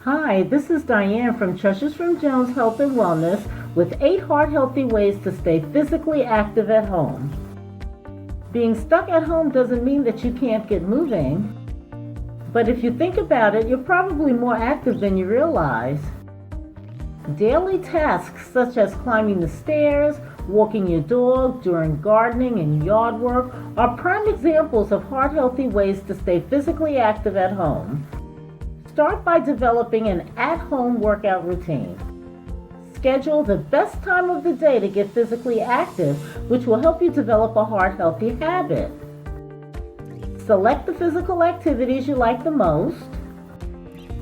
Hi, this is Diane from Chores from Jones Health and Wellness with 8 heart-healthy ways to stay physically active at home. Being stuck at home doesn't mean that you can't get moving, but if you think about it, you're probably more active than you realize. Daily tasks such as climbing the stairs, walking your dog, doing gardening and yard work are prime examples of heart-healthy ways to stay physically active at home. Start by developing an at-home workout routine. Schedule the best time of the day to get physically active, which will help you develop a heart-healthy habit. Select the physical activities you like the most.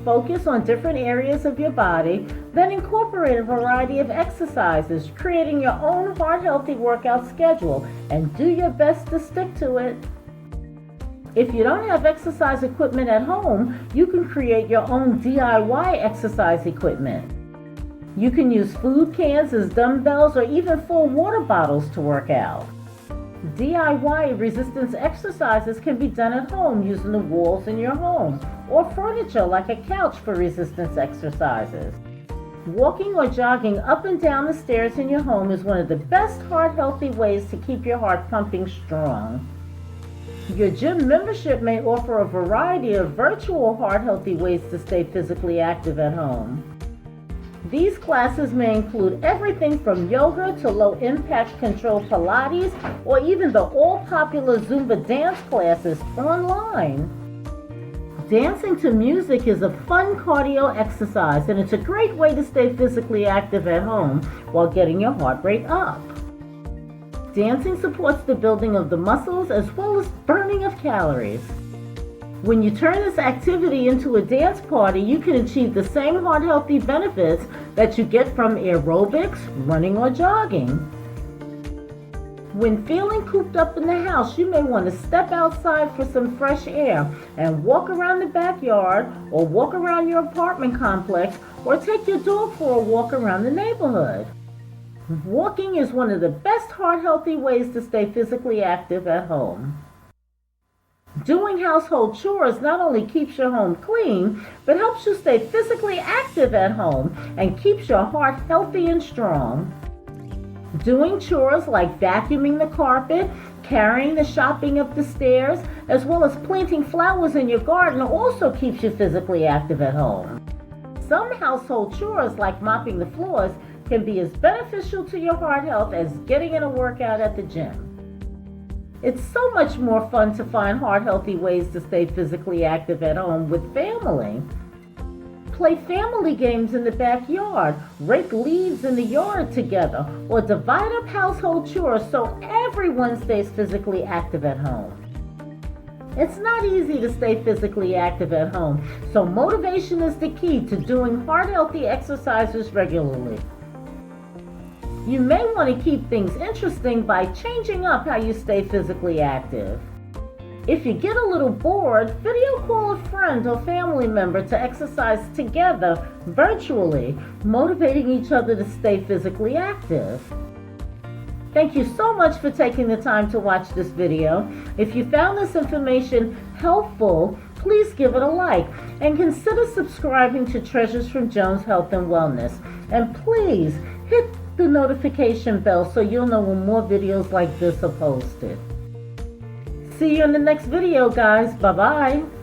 Focus on different areas of your body, then incorporate a variety of exercises, creating your own heart-healthy workout schedule, and do your best to stick to it. If you don't have exercise equipment at home, you can create your own DIY exercise equipment. You can use food cans as dumbbells or even full water bottles to work out. DIY resistance exercises can be done at home using the walls in your home or furniture like a couch for resistance exercises. Walking or jogging up and down the stairs in your home is one of the best heart-healthy ways to keep your heart pumping strong. Your gym membership may offer a variety of virtual heart-healthy ways to stay physically active at home. These classes may include everything from yoga to low-impact controlled Pilates or even the all-popular Zumba dance classes online. Dancing to music is a fun cardio exercise, and it's a great way to stay physically active at home while getting your heart rate up. Dancing supports the building of the muscles as well as burning of calories. When you turn this activity into a dance party, you can achieve the same heart-healthy benefits that you get from aerobics, running, or jogging. When feeling cooped up in the house, you may want to step outside for some fresh air and walk around the backyard or walk around your apartment complex or take your dog for a walk around the neighborhood. Walking is one of the best heart-healthy ways to stay physically active at home. Doing household chores not only keeps your home clean, but helps you stay physically active at home and keeps your heart healthy and strong. Doing chores like vacuuming the carpet, carrying the shopping up the stairs, as well as planting flowers in your garden also keeps you physically active at home. Some household chores like mopping the floors can be as beneficial to your heart health as getting in a workout at the gym. It's so much more fun to find heart-healthy ways to stay physically active at home with family. Play family games in the backyard, rake leaves in the yard together, or divide up household chores so everyone stays physically active at home. It's not easy to stay physically active at home, so motivation is the key to doing heart-healthy exercises regularly. You may want to keep things interesting by changing up how you stay physically active. If you get a little bored, video call a friend or family member to exercise together virtually, motivating each other to stay physically active. Thank you so much for taking the time to watch this video. If you found this information helpful, please give it a like and consider subscribing to Treasures from Jones Health and Wellness. And please hit the notification bell so you'll know when more videos like this are posted. See you in the next video, guys. Bye-bye.